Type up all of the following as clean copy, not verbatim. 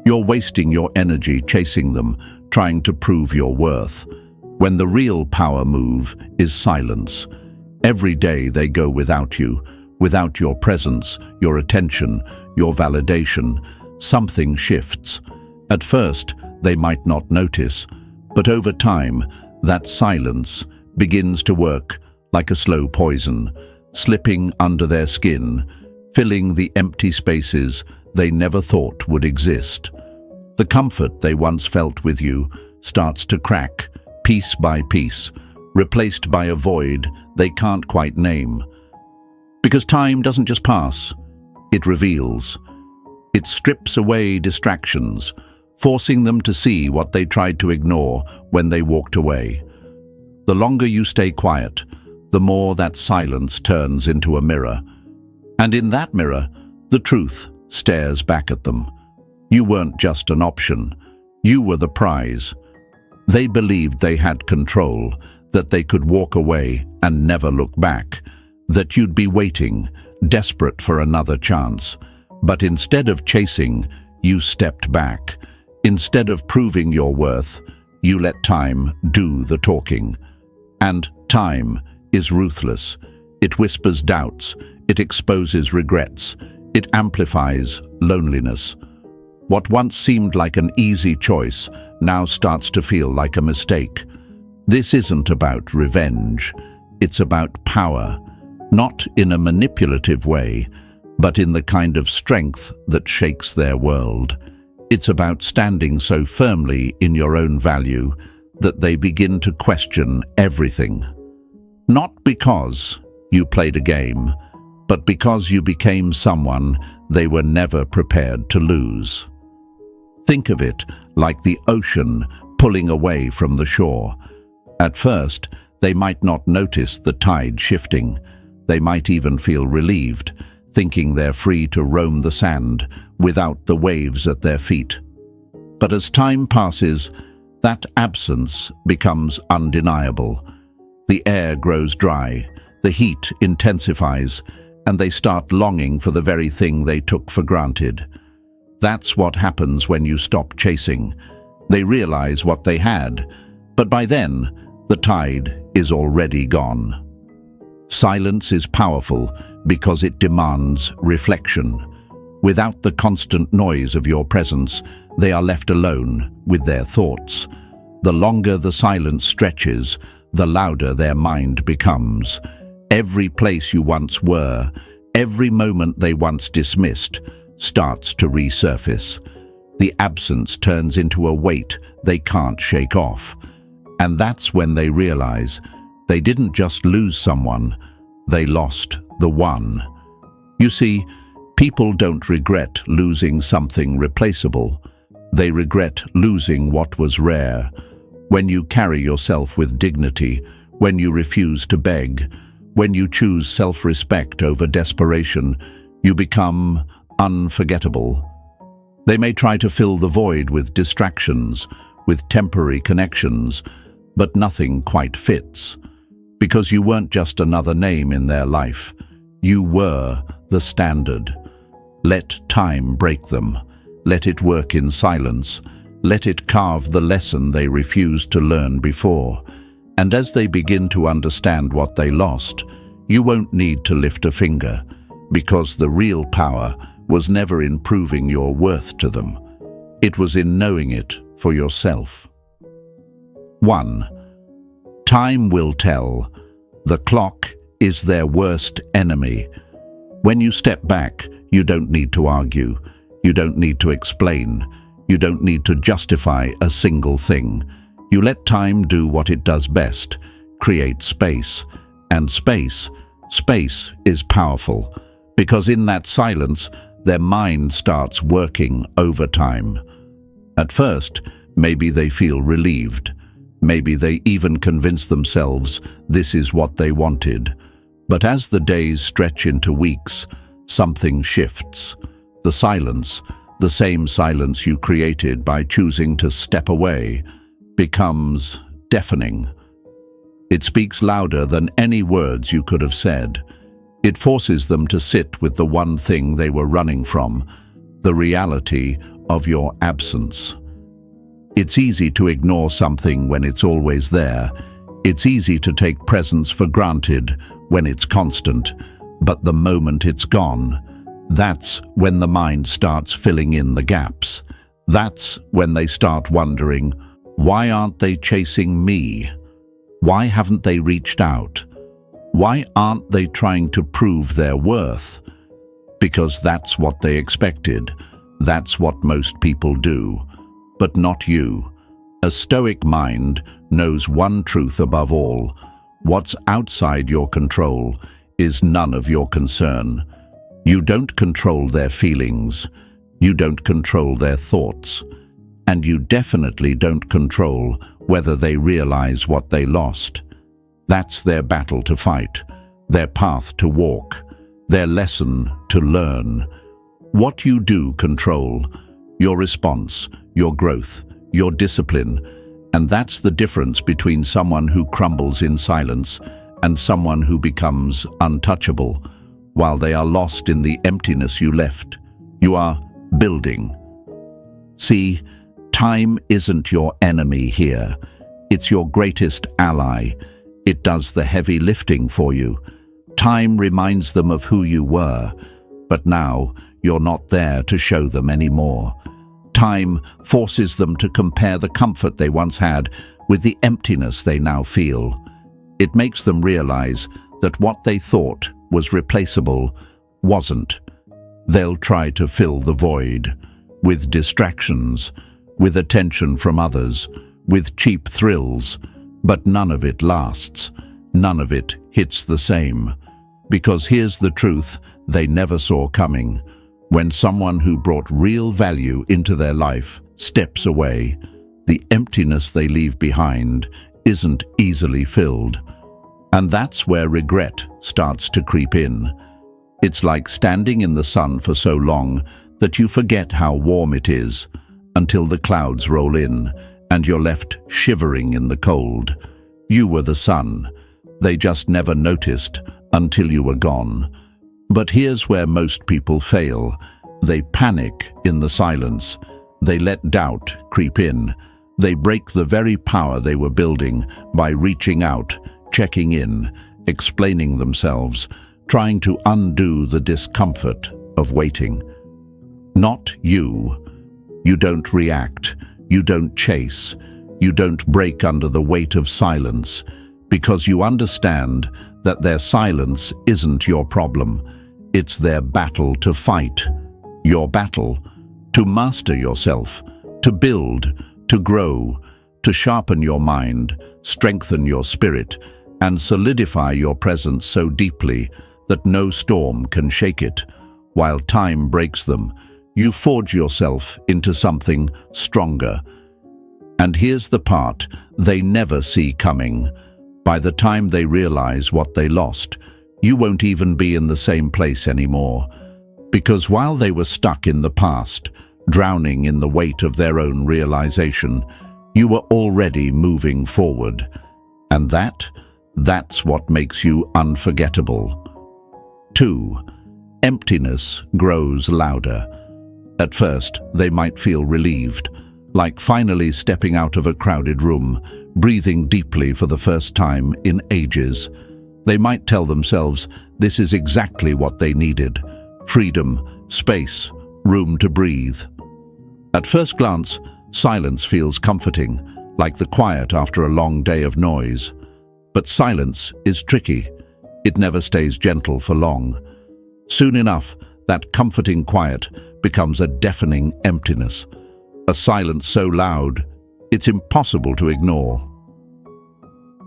You're wasting your energy chasing them, trying to prove your worth, when the real power move is silence. Every day they go without you, without your presence, your attention, your validation. Something shifts. At first, they might not notice, but over time, that silence begins to work like a slow poison, slipping under their skin, filling the empty spaces they never thought would exist. The comfort they once felt with you starts to crack, piece by piece, replaced by a void they can't quite name. Because time doesn't just pass, it reveals. It strips away distractions, forcing them to see what they tried to ignore when they walked away. The longer you stay quiet, the more that silence turns into a mirror. And in that mirror, the truth stares back at them. You weren't just an option. You were the prize. They believed they had control, that they could walk away and never look back, that you'd be waiting, desperate for another chance. But instead of chasing, you stepped back. Instead of proving your worth, you let time do the talking. And time is ruthless. It whispers doubts, it exposes regrets, it amplifies loneliness. What once seemed like an easy choice now starts to feel like a mistake. This isn't about revenge, it's about power, not in a manipulative way, but in the kind of strength that shakes their world. It's about standing so firmly in your own value that they begin to question everything. Not because you played a game, but because you became someone they were never prepared to lose. Think of it like the ocean pulling away from the shore. At first, they might not notice the tide shifting. They might even feel relieved, thinking they're free to roam the sand without the waves at their feet. But as time passes, that absence becomes undeniable. The air grows dry, the heat intensifies, and they start longing for the very thing they took for granted. That's what happens when you stop chasing. They realize what they had, but by then, the tide is already gone. Silence is powerful because it demands reflection. Without the constant noise of your presence, they are left alone with their thoughts. The longer the silence stretches, the louder their mind becomes. Every place you once were, every moment they once dismissed, starts to resurface. The absence turns into a weight they can't shake off. And that's when they realize they didn't just lose someone, they lost the one. You see, people don't regret losing something replaceable. They regret losing what was rare. When you carry yourself with dignity, when you refuse to beg, when you choose self-respect over desperation, you become unforgettable. They may try to fill the void with distractions, with temporary connections, but nothing quite fits. Because you weren't just another name in their life. You were the standard. Let time break them. Let it work in silence. Let it carve the lesson they refused to learn before. And as they begin to understand what they lost, you won't need to lift a finger, because the real power was never in proving your worth to them. It was in knowing it for yourself. 1. Time will tell. The clock is their worst enemy. When you step back, you don't need to argue. You don't need to explain. You don't need to justify a single thing. You let time do what it does best, create space. And space is powerful, because in that silence, their mind starts working overtime. At first, maybe they feel relieved. Maybe they even convince themselves this is what they wanted. But as the days stretch into weeks, something shifts. The silence, the same silence you created by choosing to step away, becomes deafening. It speaks louder than any words you could have said. It forces them to sit with the one thing they were running from, the reality of your absence. It's easy to ignore something when it's always there. It's easy to take presence for granted when it's constant, but the moment it's gone, that's when the mind starts filling in the gaps. That's when they start wondering, why aren't they chasing me? Why haven't they reached out? Why aren't they trying to prove their worth? Because that's what they expected. That's what most people do. But not you. A Stoic mind knows one truth above all. What's outside your control is none of your concern. You don't control their feelings. You don't control their thoughts. And you definitely don't control whether they realize what they lost. That's their battle to fight, their path to walk, their lesson to learn. What you do control, your response, your growth, your discipline, and that's the difference between someone who crumbles in silence and someone who becomes untouchable. While they are lost in the emptiness you left, you are building. See, time isn't your enemy here. It's your greatest ally. It does the heavy lifting for you. Time reminds them of who you were, but now you're not there to show them anymore. Time forces them to compare the comfort they once had with the emptiness they now feel. It makes them realize that what they thought was replaceable wasn't. They'll try to fill the void with distractions, with attention from others, with cheap thrills, but none of it lasts. None of it hits the same. Because here's the truth they never saw coming. When someone who brought real value into their life steps away, the emptiness they leave behind isn't easily filled. And that's where regret starts to creep in. It's like standing in the sun for so long that you forget how warm it is, until the clouds roll in and you're left shivering in the cold. You were the sun. They just never noticed until you were gone. But here's where most people fail. They panic in the silence. They let doubt creep in. They break the very power they were building by reaching out, checking in, explaining themselves, trying to undo the discomfort of waiting. Not you. You don't react. You don't chase. You don't break under the weight of silence, because you understand that their silence isn't your problem. It's their battle to fight. Your battle to master yourself, to build, to grow, to sharpen your mind, strengthen your spirit, and solidify your presence so deeply that no storm can shake it. While time breaks them, you forge yourself into something stronger. And here's the part they never see coming. By the time they realize what they lost, you won't even be in the same place anymore. Because while they were stuck in the past, drowning in the weight of their own realization, you were already moving forward. And that's what makes you unforgettable. 2. Emptiness grows louder. At first, they might feel relieved, like finally stepping out of a crowded room, breathing deeply for the first time in ages. They might tell themselves this is exactly what they needed: freedom, space, room to breathe. At first glance, silence feels comforting, like the quiet after a long day of noise. But silence is tricky. It never stays gentle for long. Soon enough, that comforting quiet becomes a deafening emptiness, a silence so loud it's impossible to ignore.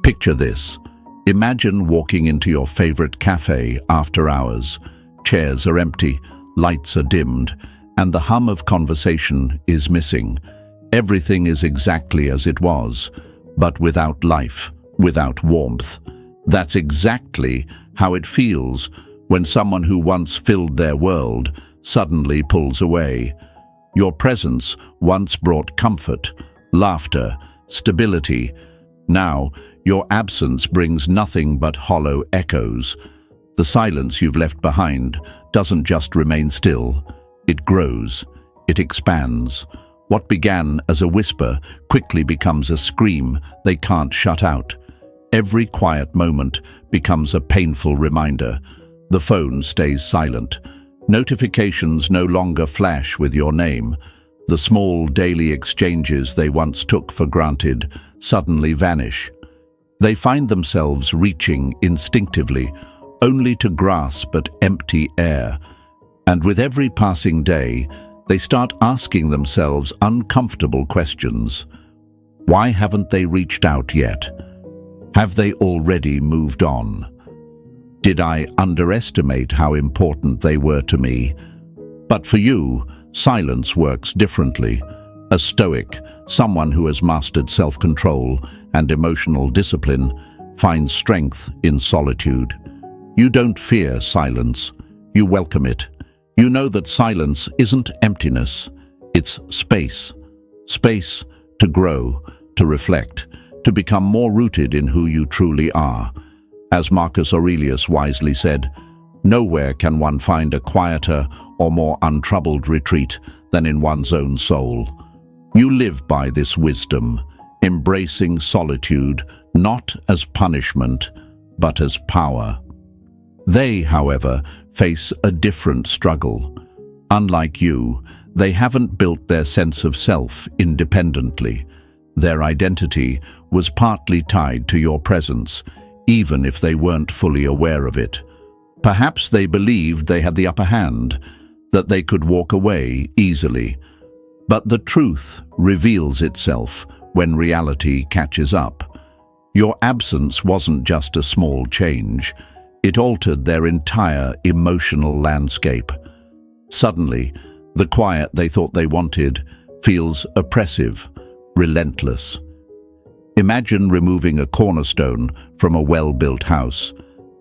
Picture this. Imagine walking into your favorite cafe after hours. Chairs are empty, lights are dimmed, and the hum of conversation is missing. Everything is exactly as it was, but without life, without warmth. That's exactly how it feels when someone who once filled their world suddenly pulls away. Your presence once brought comfort, laughter, stability. Now, your absence brings nothing but hollow echoes. The silence you've left behind doesn't just remain still, it grows. it expands. What began as a whisper quickly becomes a scream they can't shut out. Every quiet moment becomes a painful reminder. The phone stays silent. Notifications no longer flash with your name. The small daily exchanges they once took for granted suddenly vanish. They find themselves reaching instinctively, only to grasp at empty air. And with every passing day, they start asking themselves uncomfortable questions. Why haven't they reached out yet? Have they already moved on? Did I underestimate how important they were to me? But for you, silence works differently. A Stoic, someone who has mastered self-control and emotional discipline, finds strength in solitude. You don't fear silence, you welcome it. You know that silence isn't emptiness, it's space. Space to grow, to reflect, to become more rooted in who you truly are. As Marcus Aurelius wisely said, nowhere can one find a quieter or more untroubled retreat than in one's own soul. You live by this wisdom, embracing solitude not as punishment, but as power. They, however, face a different struggle. Unlike you, they haven't built their sense of self independently. Their identity was partly tied to your presence, even if they weren't fully aware of it. Perhaps they believed they had the upper hand, that they could walk away easily. But the truth reveals itself when reality catches up. Your absence wasn't just a small change. It altered their entire emotional landscape. Suddenly, the quiet they thought they wanted feels oppressive, relentless. Imagine removing a cornerstone from a well-built house.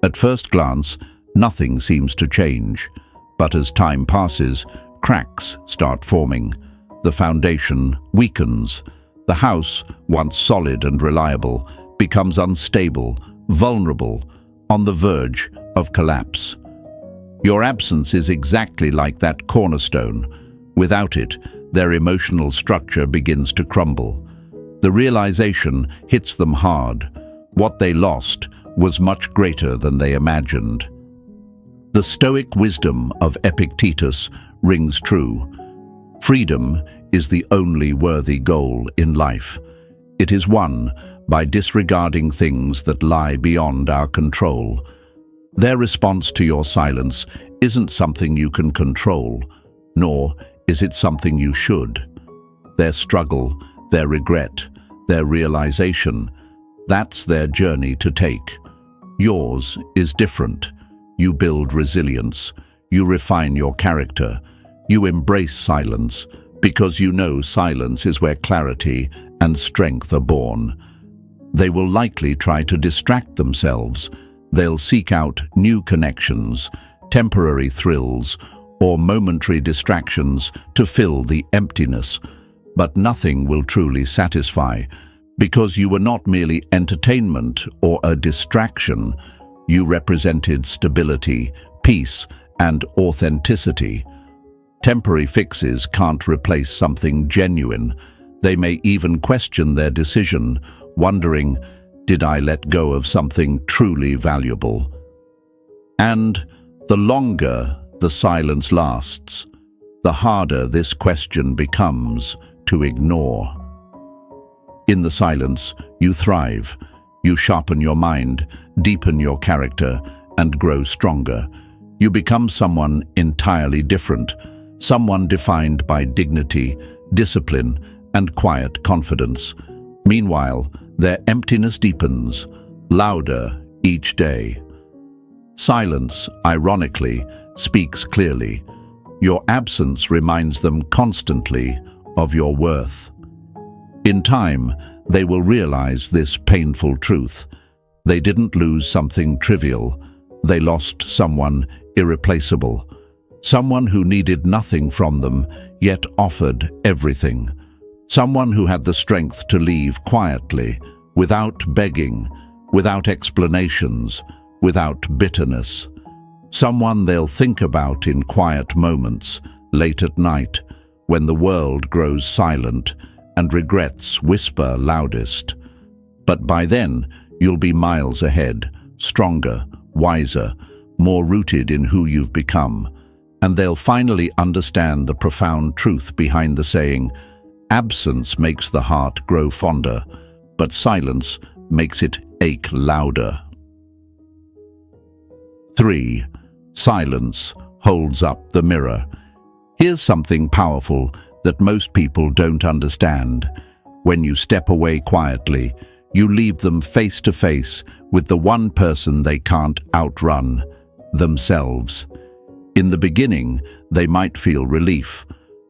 At first glance, nothing seems to change. But as time passes, cracks start forming. The foundation weakens. The house, once solid and reliable, becomes unstable, vulnerable, on the verge of collapse. Your absence is exactly like that cornerstone. Without it, their emotional structure begins to crumble. The realization hits them hard. What they lost was much greater than they imagined. The Stoic wisdom of Epictetus rings true. Freedom is the only worthy goal in life. It is won by disregarding things that lie beyond our control. Their response to your silence isn't something you can control, nor is it something you should. Their struggle, their regret, their realization, that's their journey to take. Yours is different. You build resilience. You refine your character. You embrace silence because you know silence is where clarity and strength are born. They will likely try to distract themselves. They'll seek out new connections, temporary thrills, or momentary distractions to fill the emptiness. But nothing will truly satisfy, because you were not merely entertainment or a distraction. You represented stability, peace, and authenticity. Temporary fixes can't replace something genuine. They may even question their decision, wondering, did I let go of something truly valuable? And the longer the silence lasts, the harder this question becomes to ignore. In the silence, you thrive. You sharpen your mind, deepen your character, and grow stronger. You become someone entirely different, someone defined by dignity, discipline, and quiet confidence. Meanwhile, their emptiness deepens, louder each day. Silence, ironically, speaks clearly. Your absence reminds them constantly of your worth. In time, they will realize this painful truth. They didn't lose something trivial. They lost someone irreplaceable. Someone who needed nothing from them, yet offered everything. Someone who had the strength to leave quietly, without begging, without explanations, without bitterness. Someone they'll think about in quiet moments, late at night, when the world grows silent and regrets whisper loudest. But by then, you'll be miles ahead, stronger, wiser, more rooted in who you've become, and they'll finally understand the profound truth behind the saying, "Absence makes the heart grow fonder, but silence makes it ache louder." 3. Silence holds up the mirror. Here's something powerful that most people don't understand. When you step away quietly, you leave them face to face with the one person they can't outrun, themselves. In the beginning, they might feel relief.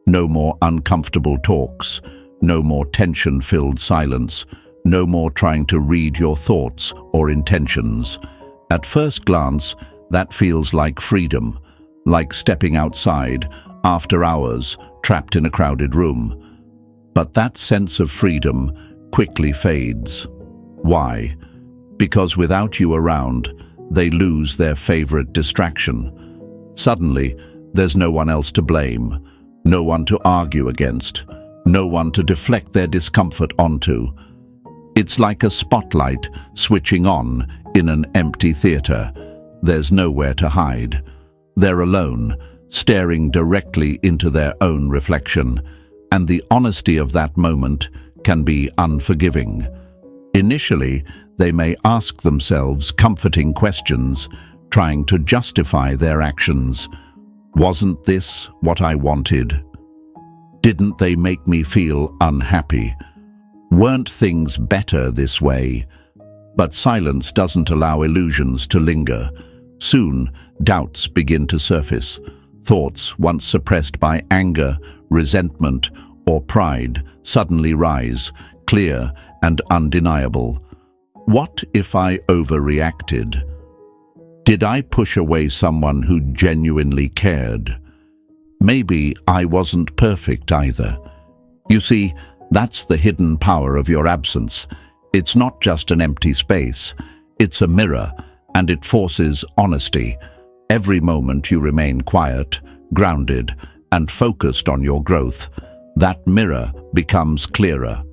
No more uncomfortable talks, no more tension-filled silence, no more trying to read your thoughts or intentions. At first glance, that feels like freedom, like stepping outside after hours trapped in a crowded room. But that sense of freedom quickly fades. Why? Because without you around, they lose their favorite distraction. Suddenly, there's no one else to blame, no one to argue against, no one to deflect their discomfort onto. It's like a spotlight switching on in an empty theater. There's nowhere to hide. They're alone, staring directly into their own reflection, and the honesty of that moment can be unforgiving. Initially, they may ask themselves comforting questions, trying to justify their actions. Wasn't this what I wanted? Didn't they make me feel unhappy? Weren't things better this way? But silence doesn't allow illusions to linger. Soon, doubts begin to surface. Thoughts once suppressed by anger, resentment, or pride suddenly rise, clear and undeniable. What if I overreacted? Did I push away someone who genuinely cared? Maybe I wasn't perfect either. You see, that's the hidden power of your absence. It's not just an empty space. It's a mirror, and it forces honesty. Every moment you remain quiet, grounded, and focused on your growth, that mirror becomes clearer.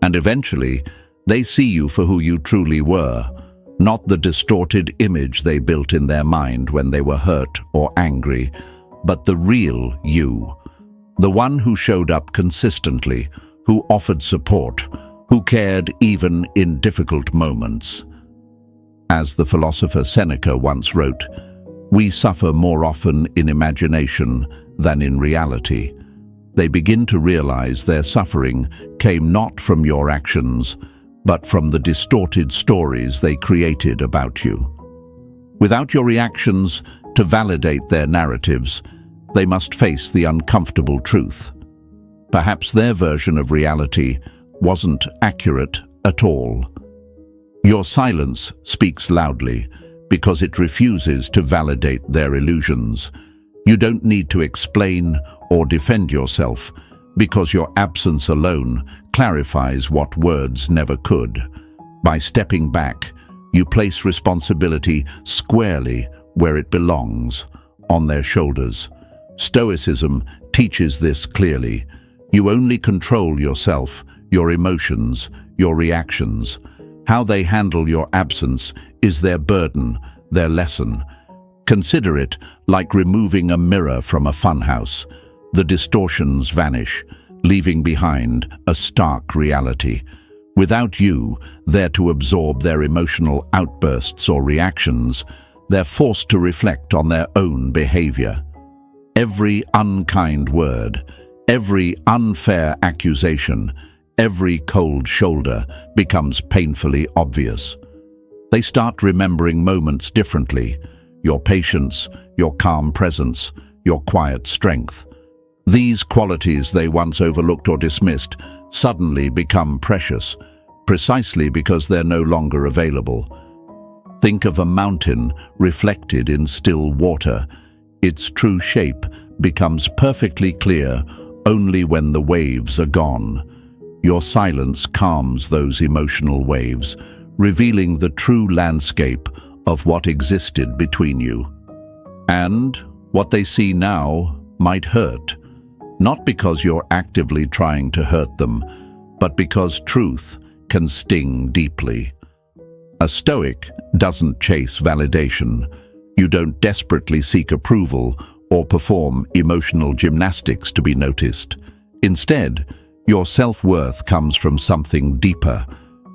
And eventually, they see you for who you truly were, not the distorted image they built in their mind when they were hurt or angry, but the real you, the one who showed up consistently, who offered support, who cared even in difficult moments. As the philosopher Seneca once wrote, "We suffer more often in imagination than in reality." They begin to realize their suffering came not from your actions, but from the distorted stories they created about you. Without your reactions to validate their narratives, they must face the uncomfortable truth. Perhaps their version of reality wasn't accurate at all. Your silence speaks loudly because it refuses to validate their illusions. You don't need to explain or defend yourself because your absence alone clarifies what words never could. By stepping back, you place responsibility squarely where it belongs, on their shoulders. Stoicism teaches this clearly. You only control yourself, your emotions, your reactions. How they handle your absence is their burden, their lesson. Consider it like removing a mirror from a funhouse. The distortions vanish, leaving behind a stark reality. Without you, there to absorb their emotional outbursts or reactions, they're forced to reflect on their own behavior. Every unkind word, every unfair accusation, every cold shoulder becomes painfully obvious. They start remembering moments differently, your patience, your calm presence, your quiet strength. These qualities they once overlooked or dismissed suddenly become precious, precisely because they're no longer available. Think of a mountain reflected in still water. Its true shape becomes perfectly clear only when the waves are gone. Your silence calms those emotional waves, revealing the true landscape of what existed between you. And what they see now might hurt, not because you're actively trying to hurt them, but because truth can sting deeply. A Stoic doesn't chase validation. You don't desperately seek approval or perform emotional gymnastics to be noticed. Instead, your self-worth comes from something deeper: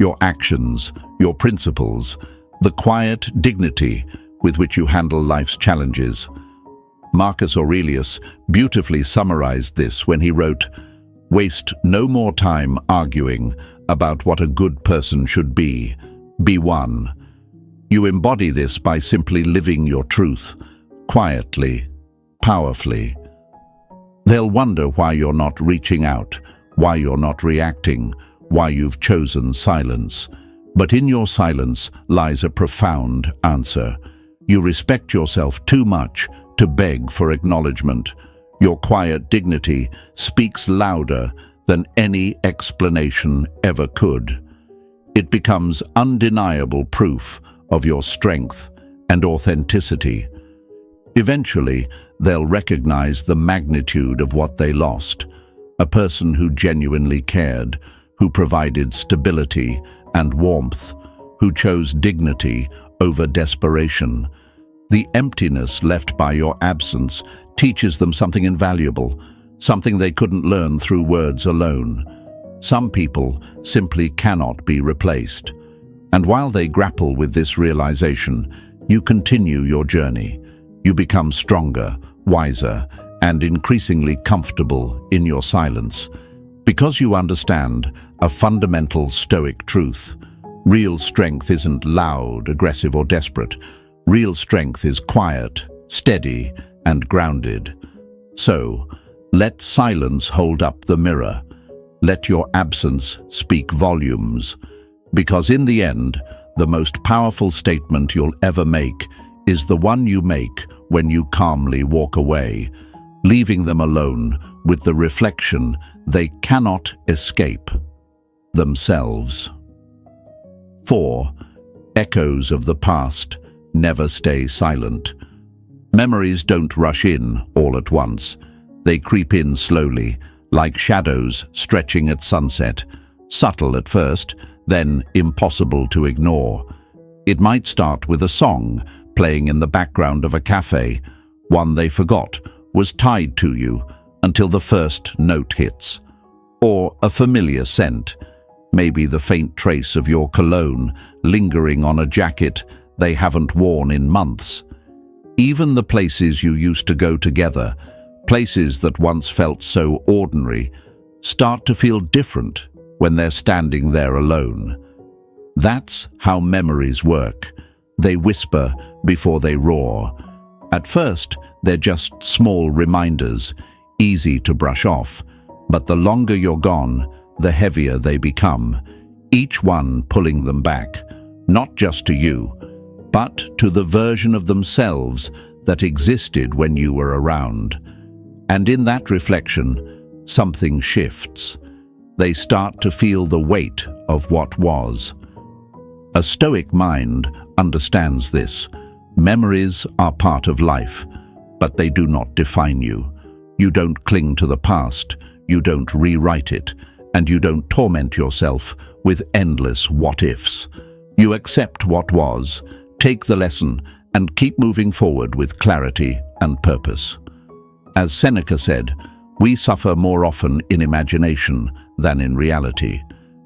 your actions, your principles, the quiet dignity with which you handle life's challenges. Marcus Aurelius beautifully summarized this when he wrote, "Waste no more time arguing about what a good person should be. Be one." You embody this by simply living your truth, quietly, powerfully. They'll wonder why you're not reaching out, why you're not reacting, why you've chosen silence. But in your silence lies a profound answer. You respect yourself too much to beg for acknowledgement. Your quiet dignity speaks louder than any explanation ever could. It becomes undeniable proof of your strength and authenticity. Eventually, they'll recognize the magnitude of what they lost: a person who genuinely cared, who provided stability and warmth, who chose dignity over desperation. The emptiness left by your absence teaches them something invaluable, something they couldn't learn through words alone. Some people simply cannot be replaced. And while they grapple with this realization, you continue your journey. You become stronger, wiser, and increasingly comfortable in your silence. Because you understand a fundamental Stoic truth: real strength isn't loud, aggressive, or desperate. Real strength is quiet, steady, and grounded. So, let silence hold up the mirror. Let your absence speak volumes. Because in the end, the most powerful statement you'll ever make is the one you make when you calmly walk away, leaving them alone with the reflection they cannot escape: themselves. 4. Echoes of the past never stay silent. Memories don't rush in all at once. They creep in slowly, like shadows stretching at sunset, subtle at first, then impossible to ignore. It might start with a song playing in the background of a cafe, one they forgot was tied to you until the first note hits. Or a familiar scent, maybe the faint trace of your cologne lingering on a jacket they haven't worn in months. Even the places you used to go together, places that once felt so ordinary, start to feel different when they're standing there alone. That's how memories work. They whisper before they roar. At first, they're just small reminders, easy to brush off. But the longer you're gone, the heavier they become, each one pulling them back, not just to you, but to the version of themselves that existed when you were around. And in that reflection, something shifts. They start to feel the weight of what was. A Stoic mind understands this. Memories are part of life, but they do not define you. You don't cling to the past, you don't rewrite it, and you don't torment yourself with endless what-ifs. You accept what was, take the lesson, and keep moving forward with clarity and purpose. As Seneca said, we suffer more often in imagination than in reality.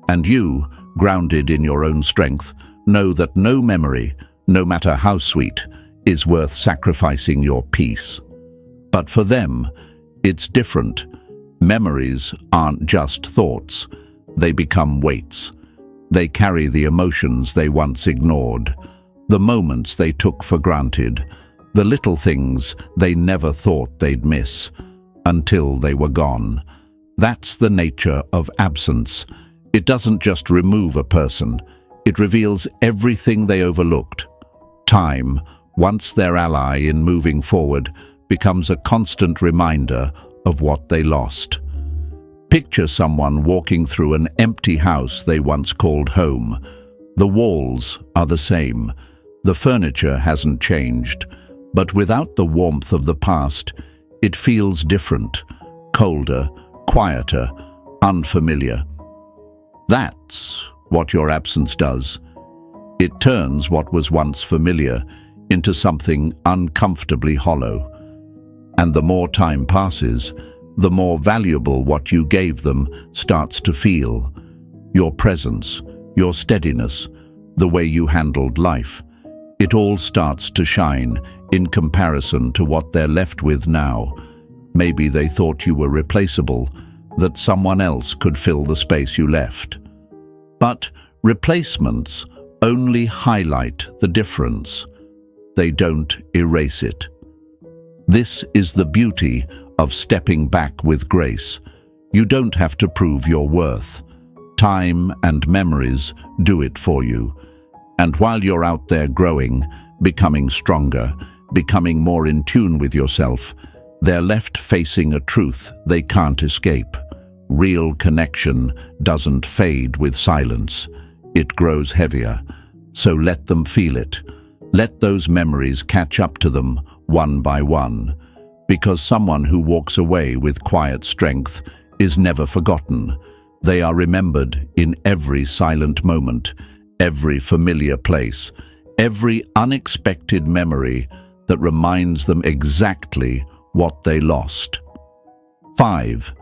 And you, grounded in your own strength, know that no memory, no matter how sweet, is worth sacrificing your peace. But for them, it's different. Memories aren't just thoughts. They become weights. They carry the emotions they once ignored, the moments they took for granted, the little things they never thought they'd miss, until they were gone. That's the nature of absence. It doesn't just remove a person, it reveals everything they overlooked. Time, once their ally in moving forward, becomes a constant reminder of what they lost. Picture someone walking through an empty house they once called home. The walls are the same. The furniture hasn't changed. But without the warmth of the past, it feels different, colder, quieter, unfamiliar. That's what your absence does. It turns what was once familiar into something uncomfortably hollow. And the more time passes, the more valuable what you gave them starts to feel. Your presence, your steadiness, the way you handled life. It all starts to shine in comparison to what they're left with now. Maybe they thought you were replaceable, that someone else could fill the space you left. But replacements only highlight the difference. They don't erase it. This is the beauty of stepping back with grace. You don't have to prove your worth. Time and memories do it for you. And while you're out there growing, becoming stronger, becoming more in tune with yourself, they're left facing a truth they can't escape. Real connection doesn't fade with silence. It grows heavier. So let them feel it. Let those memories catch up to them one by one. Because someone who walks away with quiet strength is never forgotten. They are remembered in every silent moment, every familiar place, every unexpected memory that reminds them exactly what they lost. 5.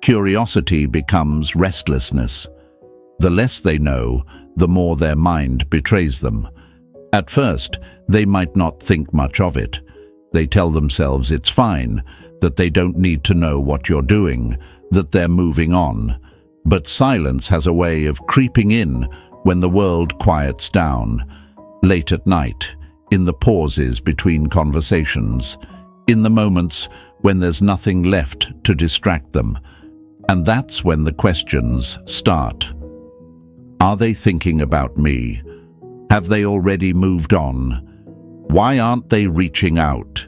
Curiosity becomes restlessness. The less they know, the more their mind betrays them. At first, they might not think much of it. They tell themselves it's fine, that they don't need to know what you're doing, that they're moving on. But silence has a way of creeping in when the world quiets down. Late at night, in the pauses between conversations, in the moments when there's nothing left to distract them. And that's when the questions start. Are they thinking about me? Have they already moved on? Why aren't they reaching out?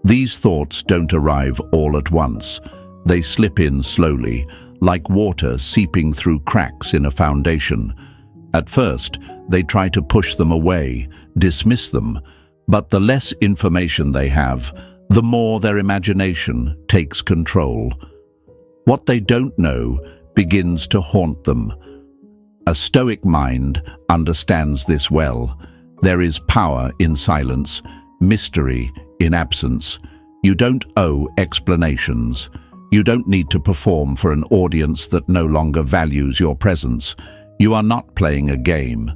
These thoughts don't arrive all at once. They slip in slowly, like water seeping through cracks in a foundation. At first, they try to push them away, dismiss them, but the less information they have, the more their imagination takes control. What they don't know begins to haunt them. A Stoic mind understands this well. There is power in silence, mystery in absence. You don't owe explanations. You don't need to perform for an audience that no longer values your presence. You are not playing a game.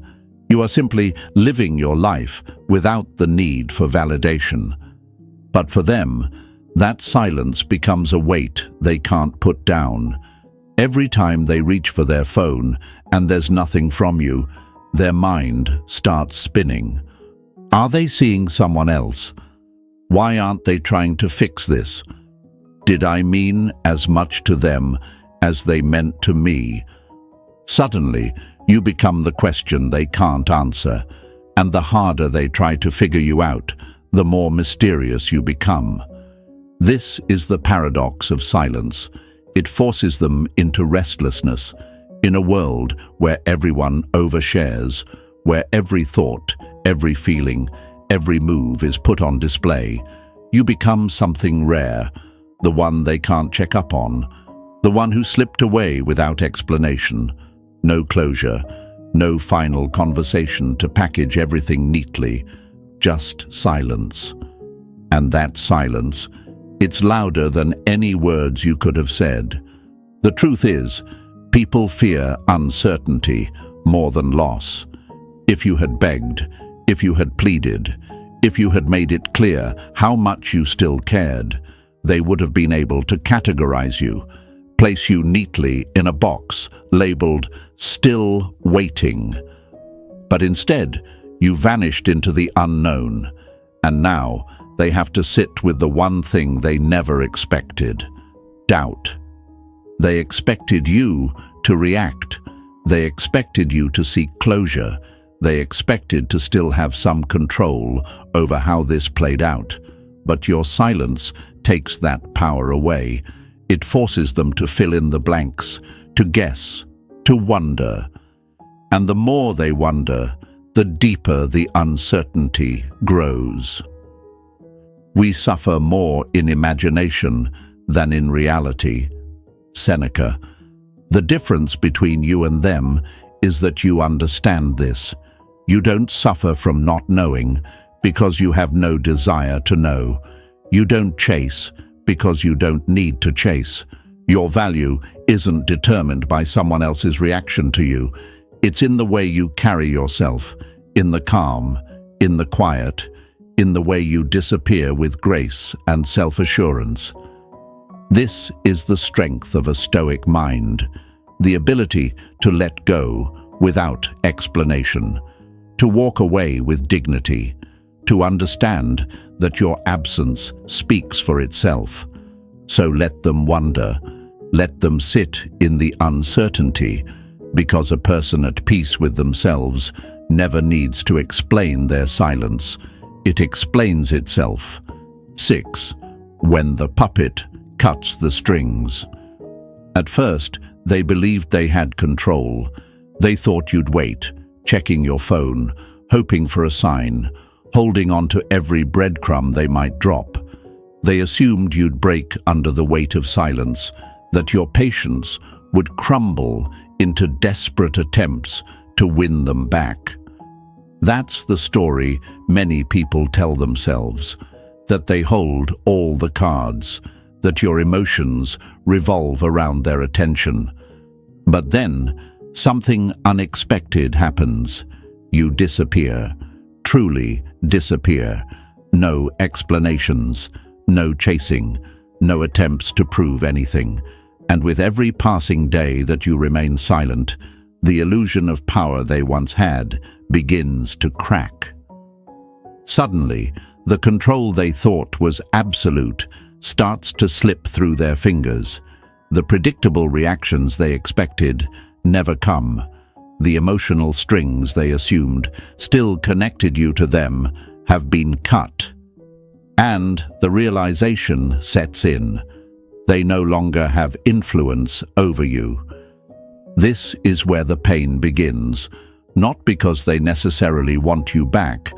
You are simply living your life without the need for validation. But for them, that silence becomes a weight they can't put down. Every time they reach for their phone and there's nothing from you, their mind starts spinning. Are they seeing someone else? Why aren't they trying to fix this? Did I mean as much to them as they meant to me? Suddenly, you become the question they can't answer, and the harder they try to figure you out, the more mysterious you become. This is the paradox of silence. It forces them into restlessness. In a world where everyone overshares, where every thought, every feeling, every move is put on display, you become something rare, the one they can't check up on, the one who slipped away without explanation. No closure, no final conversation to package everything neatly, just silence. And that silence, it's louder than any words you could have said. The truth is, people fear uncertainty more than loss. If you had begged, if you had pleaded, if you had made it clear how much you still cared, they would have been able to categorize you, place you neatly in a box labeled "still waiting." But instead, you vanished into the unknown, and now they have to sit with the one thing they never expected: doubt. They expected you to react. They expected you to seek closure. They expected to still have some control over how this played out. But your silence takes that power away. It forces them to fill in the blanks, to guess, to wonder. And the more they wonder, the deeper the uncertainty grows. We suffer more in imagination than in reality. Seneca. The difference between you and them is that you understand this. You don't suffer from not knowing because you have no desire to know. You don't chase because you don't need to chase. Your value isn't determined by someone else's reaction to you. It's in the way you carry yourself, in the calm, in the quiet, in the way you disappear with grace and self-assurance. This is the strength of a Stoic mind, the ability to let go without explanation, to walk away with dignity, to understand that your absence speaks for itself. So let them wonder, let them sit in the uncertainty, because a person at peace with themselves never needs to explain their silence. It explains itself. 6. When the puppet cuts the strings. At first, they believed they had control. They thought you'd wait, checking your phone, hoping for a sign, holding on to every breadcrumb they might drop. They assumed you'd break under the weight of silence, that your patience would crumble into desperate attempts to win them back. That's the story many people tell themselves, that they hold all the cards, that your emotions revolve around their attention. But then, something unexpected happens. You disappear, truly disappear. No explanations, no chasing, no attempts to prove anything. And with every passing day that you remain silent, the illusion of power they once had begins to crack. Suddenly, the control they thought was absolute starts to slip through their fingers. The predictable reactions they expected never come. The emotional strings they assumed still connected you to them have been cut. And the realization sets in. They no longer have influence over you. This is where the pain begins, not because they necessarily want you back,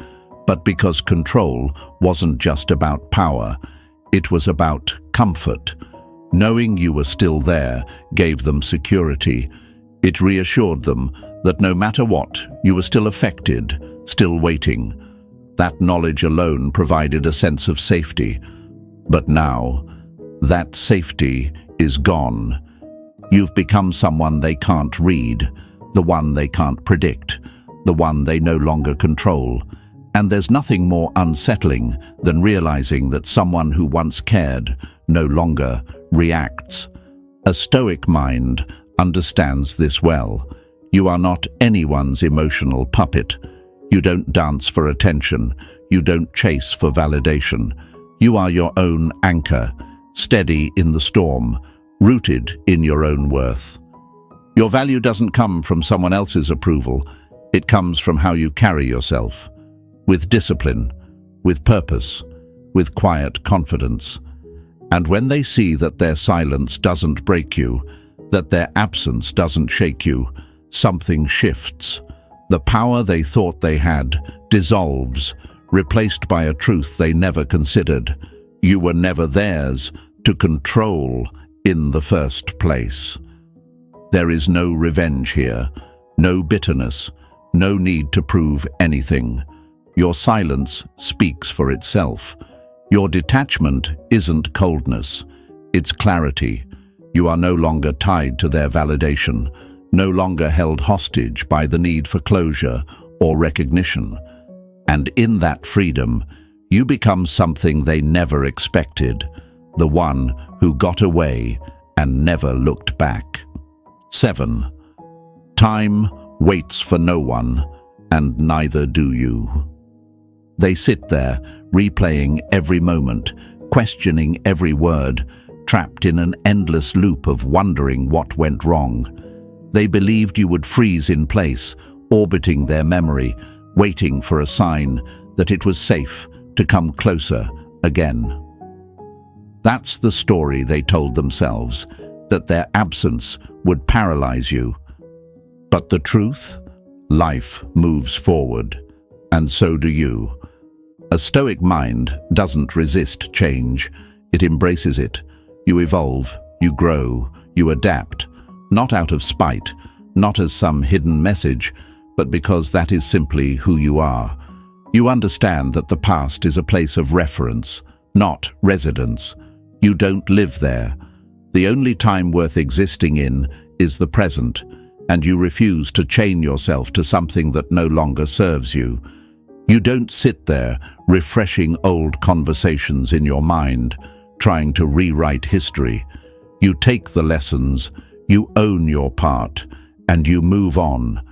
but because control wasn't just about power. It was about comfort. Knowing you were still there gave them security. It reassured them that no matter what, you were still affected, still waiting. That knowledge alone provided a sense of safety. But now, that safety is gone. You've become someone they can't read, the one they can't predict, the one they no longer control. And there's nothing more unsettling than realizing that someone who once cared no longer reacts. A Stoic mind understands this well. You are not anyone's emotional puppet. You don't dance for attention. You don't chase for validation. You are your own anchor, steady in the storm, rooted in your own worth. Your value doesn't come from someone else's approval. It comes from how you carry yourself. With discipline, with purpose, with quiet confidence. And when they see that their silence doesn't break you, that their absence doesn't shake you, something shifts. The power they thought they had dissolves, replaced by a truth they never considered. You were never theirs to control in the first place. There is no revenge here, no bitterness, no need to prove anything. Your silence speaks for itself. Your detachment isn't coldness, it's clarity. You are no longer tied to their validation, no longer held hostage by the need for closure or recognition. And in that freedom, you become something they never expected, the one who got away and never looked back. 7. Time waits for no one, and neither do you. They sit there, replaying every moment, questioning every word, trapped in an endless loop of wondering what went wrong. They believed you would freeze in place, orbiting their memory, waiting for a sign that it was safe to come closer again. That's the story they told themselves, that their absence would paralyze you. But the truth? Life moves forward, and so do you. A Stoic mind doesn't resist change, it embraces it. You evolve, you grow, you adapt, not out of spite, not as some hidden message, but because that is simply who you are. You understand that the past is a place of reference, not residence. You don't live there. The only time worth existing in is the present, and you refuse to chain yourself to something that no longer serves you. You don't sit there refreshing old conversations in your mind, trying to rewrite history. You take the lessons, you own your part, and you move on,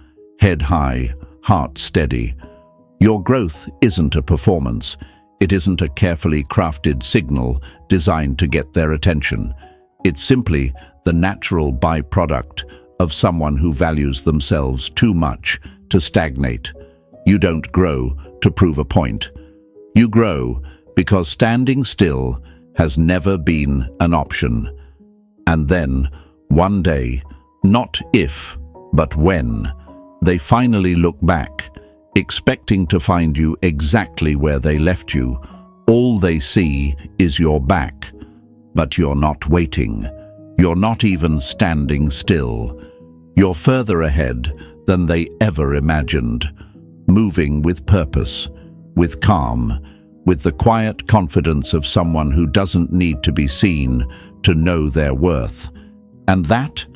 head high, heart steady. Your growth isn't a performance. It isn't a carefully crafted signal designed to get their attention. It's simply the natural byproduct of someone who values themselves too much to stagnate. You don't grow to prove a point. You grow because standing still has never been an option. And then, one day, not if, but when, they finally look back, expecting to find you exactly where they left you. All they see is your back, but you're not waiting. You're not even standing still. You're further ahead than they ever imagined, moving with purpose, with calm, with the quiet confidence of someone who doesn't need to be seen to know their worth. And that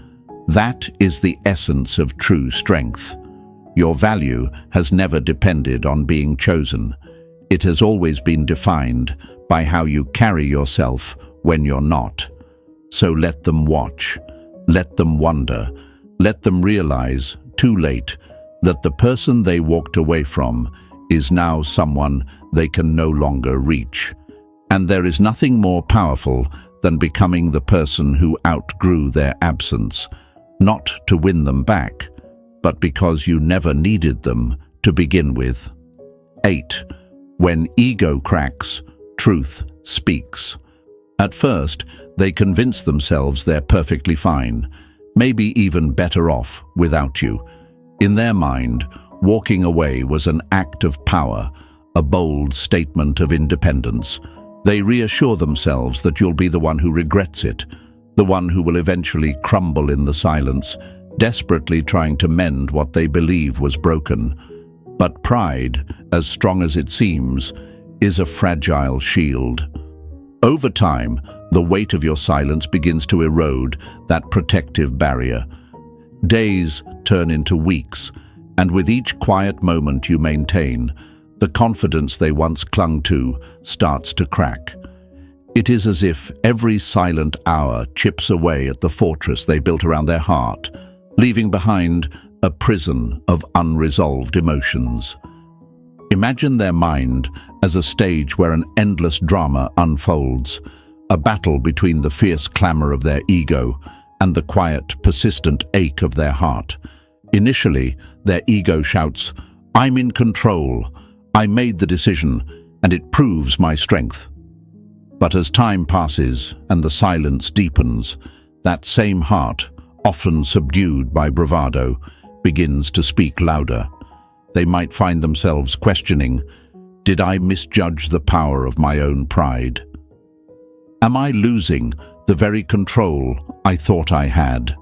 is the essence of true strength. Your value has never depended on being chosen. It has always been defined by how you carry yourself when you're not. So let them watch, let them wonder, let them realize, too late, that the person they walked away from is now someone they can no longer reach. And there is nothing more powerful than becoming the person who outgrew their absence, not to win them back, but because you never needed them to begin with. 8. When ego cracks, truth speaks. At first, they convince themselves they're perfectly fine, maybe even better off without you. In their mind, walking away was an act of power, a bold statement of independence. They reassure themselves that you'll be the one who regrets it, the one who will eventually crumble in the silence, desperately trying to mend what they believe was broken. But pride, as strong as it seems, is a fragile shield. Over time, the weight of your silence begins to erode that protective barrier. Days turn into weeks, and with each quiet moment you maintain, the confidence they once clung to starts to crack. It is as if every silent hour chips away at the fortress they built around their heart, leaving behind a prison of unresolved emotions. Imagine their mind as a stage where an endless drama unfolds, a battle between the fierce clamor of their ego and the quiet, persistent ache of their heart. Initially, their ego shouts, "I'm in control, I made the decision, and it proves my strength." But as time passes and the silence deepens, that same heart, often subdued by bravado, begins to speak louder. They might find themselves questioning, did I misjudge the power of my own pride? Am I losing the very control I thought I had?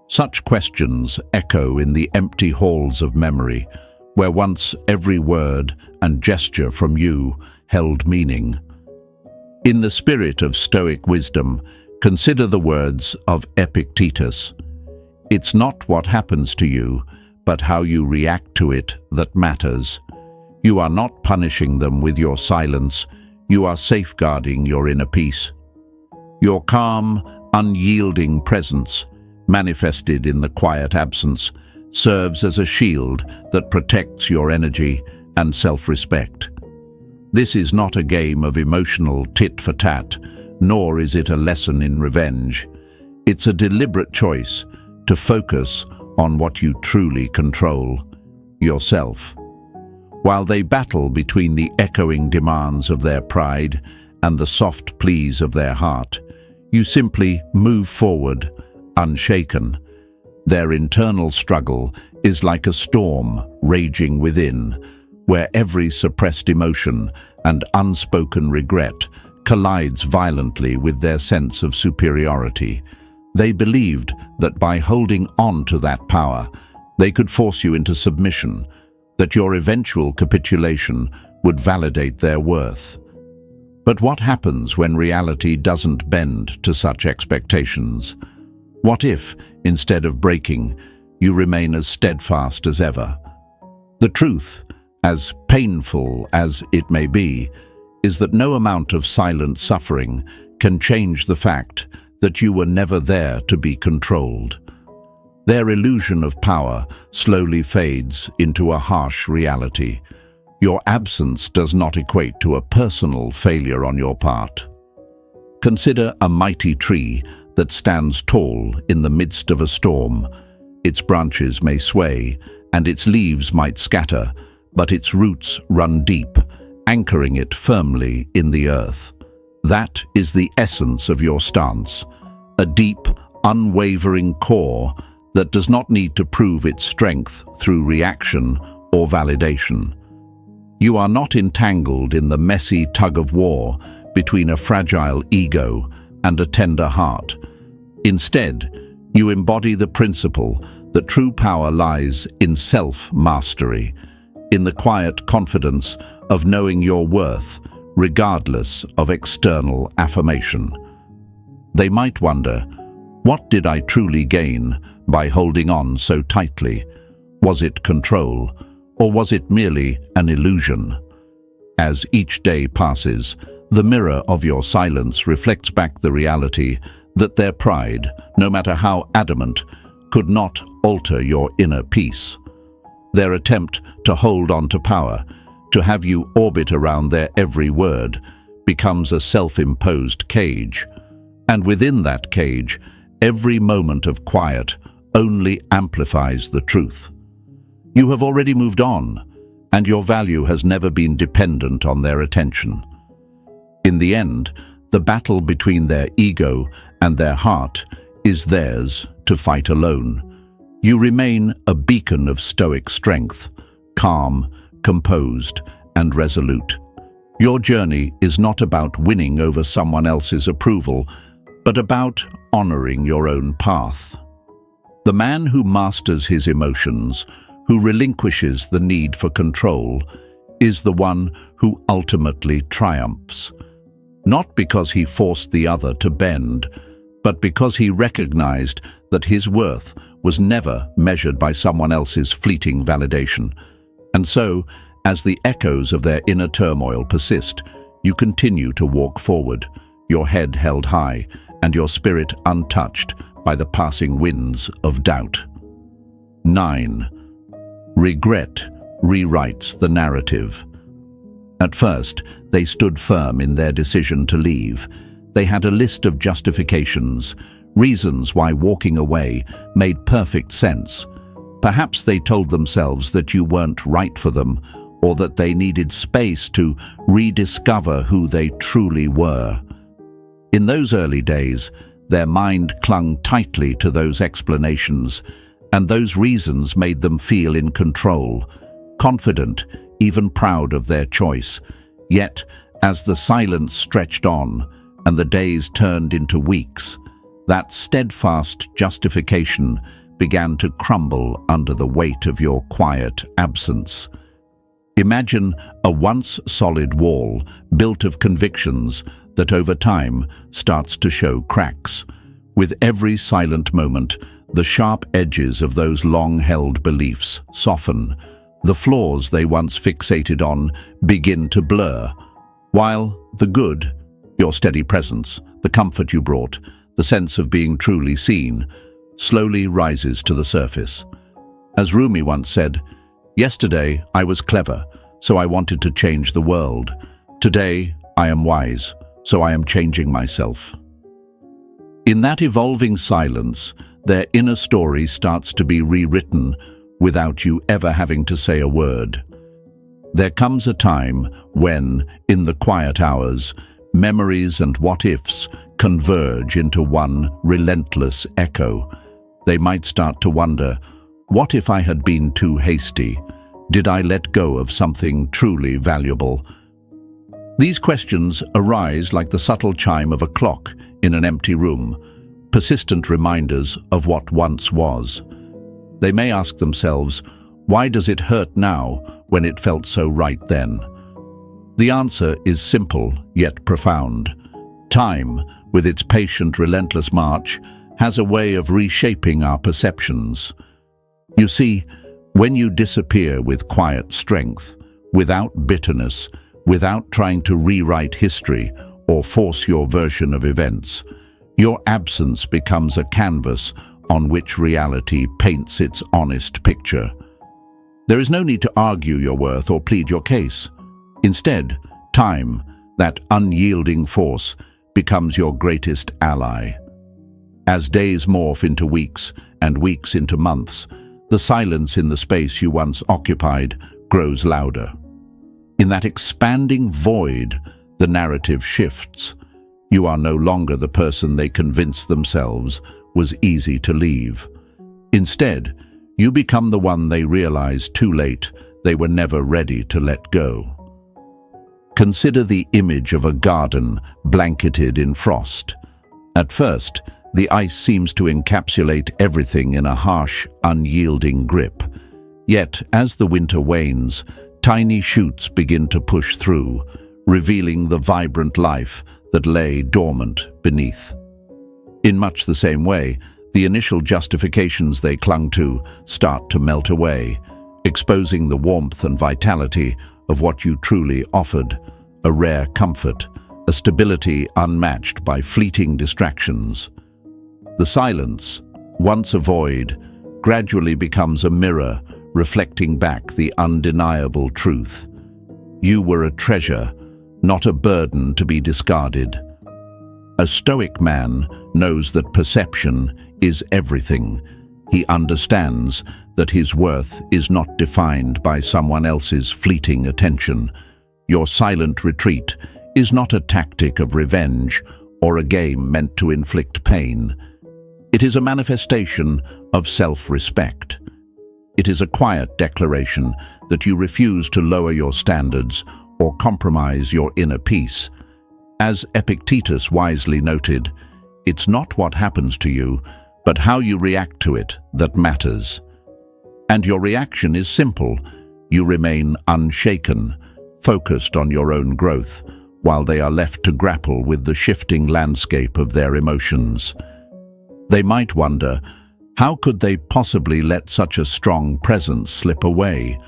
Such questions echo in the empty halls of memory, where once every word and gesture from you held meaning. In the spirit of Stoic wisdom, consider the words of Epictetus. It's not what happens to you, but how you react to it that matters. You are not punishing them with your silence, you are safeguarding your inner peace. Your calm, unyielding presence, manifested in the quiet absence, serves as a shield that protects your energy and self-respect. This is not a game of emotional tit-for-tat, nor is it a lesson in revenge. It's a deliberate choice to focus on what you truly control, yourself. While they battle between the echoing demands of their pride and the soft pleas of their heart, you simply move forward, unshaken. Their internal struggle is like a storm raging within, where every suppressed emotion and unspoken regret collides violently with their sense of superiority. They believed that by holding on to that power, they could force you into submission, that your eventual capitulation would validate their worth. But what happens when reality doesn't bend to such expectations? What if, instead of breaking, you remain as steadfast as ever? The truth, as painful as it may be, is that no amount of silent suffering can change the fact that you were never there to be controlled. Their illusion of power slowly fades into a harsh reality. Your absence does not equate to a personal failure on your part. Consider a mighty tree that stands tall in the midst of a storm. Its branches may sway, and its leaves might scatter, but its roots run deep, anchoring it firmly in the earth. That is the essence of your stance, a deep, unwavering core that does not need to prove its strength through reaction or validation. You are not entangled in the messy tug-of-war between a fragile ego and a tender heart. Instead, you embody the principle that true power lies in self-mastery, in the quiet confidence of knowing your worth, regardless of external affirmation. They might wonder, what did I truly gain by holding on so tightly? Was it control, or was it merely an illusion? As each day passes, the mirror of your silence reflects back the reality that their pride, no matter how adamant, could not alter your inner peace. Their attempt to hold on to power, to have you orbit around their every word, becomes a self-imposed cage. And within that cage, every moment of quiet only amplifies the truth. You have already moved on, and your value has never been dependent on their attention. In the end, the battle between their ego and their heart is theirs to fight alone. You remain a beacon of stoic strength, calm, composed, and resolute. Your journey is not about winning over someone else's approval, but about honoring your own path. The man who masters his emotions, who relinquishes the need for control, is the one who ultimately triumphs. Not because he forced the other to bend, but because he recognized that his worth was never measured by someone else's fleeting validation. And so, as the echoes of their inner turmoil persist, you continue to walk forward, your head held high and your spirit untouched by the passing winds of doubt. 9. Regret rewrites the narrative. At first, they stood firm in their decision to leave. They had a list of justifications, reasons why walking away made perfect sense. Perhaps they told themselves that you weren't right for them, or that they needed space to rediscover who they truly were. In those early days, their mind clung tightly to those explanations, and those reasons made them feel in control, confident, even proud of their choice. Yet, as the silence stretched on and the days turned into weeks, that steadfast justification began to crumble under the weight of your quiet absence. Imagine a once solid wall built of convictions that over time starts to show cracks. With every silent moment, the sharp edges of those long-held beliefs soften. The flaws they once fixated on begin to blur, while the good, your steady presence, the comfort you brought, the sense of being truly seen, slowly rises to the surface. As Rumi once said, "Yesterday I was clever, so I wanted to change the world. Today I am wise, so I am changing myself." In that evolving silence, their inner story starts to be rewritten without you ever having to say a word. There comes a time when, in the quiet hours, memories and what-ifs converge into one relentless echo. They might start to wonder, what if I had been too hasty? Did I let go of something truly valuable? These questions arise like the subtle chime of a clock in an empty room, persistent reminders of what once was. They may ask themselves, why does it hurt now when it felt so right then? The answer is simple yet profound. Time, with its patient, relentless march, has a way of reshaping our perceptions. You see, when you disappear with quiet strength, without bitterness, without trying to rewrite history or force your version of events, your absence becomes a canvas on which reality paints its honest picture. There is no need to argue your worth or plead your case. Instead, time, that unyielding force, becomes your greatest ally. As days morph into weeks and weeks into months, the silence in the space you once occupied grows louder. In that expanding void, the narrative shifts. You are no longer the person they convinced themselves was easy to leave. Instead, you become the one they realized too late they were never ready to let go. Consider the image of a garden blanketed in frost. At first, the ice seems to encapsulate everything in a harsh, unyielding grip. Yet, as the winter wanes, tiny shoots begin to push through, revealing the vibrant life that lay dormant beneath. In much the same way, the initial justifications they clung to start to melt away, exposing the warmth and vitality of what you truly offered, a rare comfort, a stability unmatched by fleeting distractions. The silence, once a void, gradually becomes a mirror reflecting back the undeniable truth. You were a treasure, not a burden to be discarded. A Stoic man knows that perception is everything. He understands that his worth is not defined by someone else's fleeting attention. Your silent retreat is not a tactic of revenge or a game meant to inflict pain. It is a manifestation of self-respect. It is a quiet declaration that you refuse to lower your standards or compromise your inner peace. As Epictetus wisely noted, it's not what happens to you, but how you react to it that matters. And your reaction is simple. You remain unshaken, focused on your own growth, while they are left to grapple with the shifting landscape of their emotions. They might wonder, how could they possibly let such a strong presence slip away?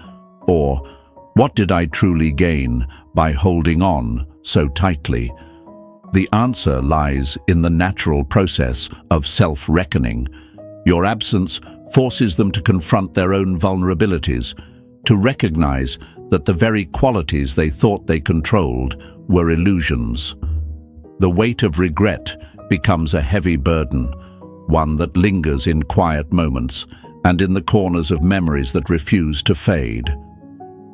Or, what did I truly gain by holding on so tightly? The answer lies in the natural process of self-reckoning. Your absence forces them to confront their own vulnerabilities, to recognize that the very qualities they thought they controlled were illusions. The weight of regret becomes a heavy burden, one that lingers in quiet moments and in the corners of memories that refuse to fade.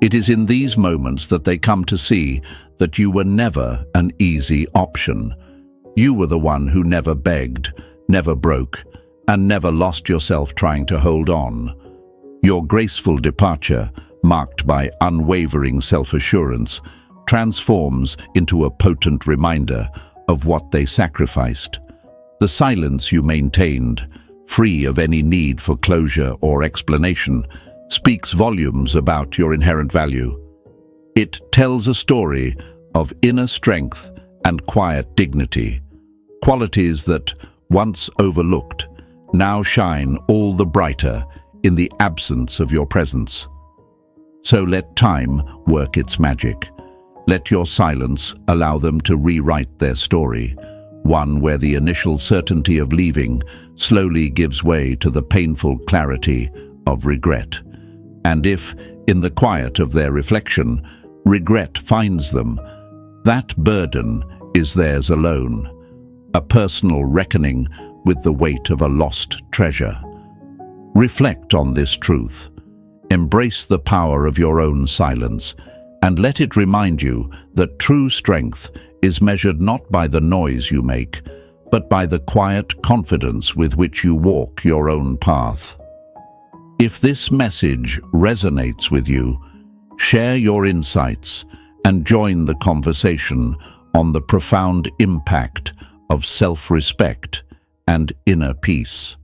It is in these moments that they come to see that you were never an easy option. You were the one who never begged, never broke, and never lost yourself trying to hold on. Your graceful departure, marked by unwavering self-assurance, transforms into a potent reminder of what they sacrificed. The silence you maintained, free of any need for closure or explanation, speaks volumes about your inherent value. It tells a story of inner strength and quiet dignity, qualities that, once overlooked, now shine all the brighter in the absence of your presence. So let time work its magic. Let your silence allow them to rewrite their story, one where the initial certainty of leaving slowly gives way to the painful clarity of regret. And if, in the quiet of their reflection, regret finds them, that burden is theirs alone, a personal reckoning with the weight of a lost treasure. Reflect on this truth. Embrace the power of your own silence, and let it remind you that true strength is measured not by the noise you make, but by the quiet confidence with which you walk your own path. If this message resonates with you, share your insights and join the conversation on the profound impact of self-respect and inner peace.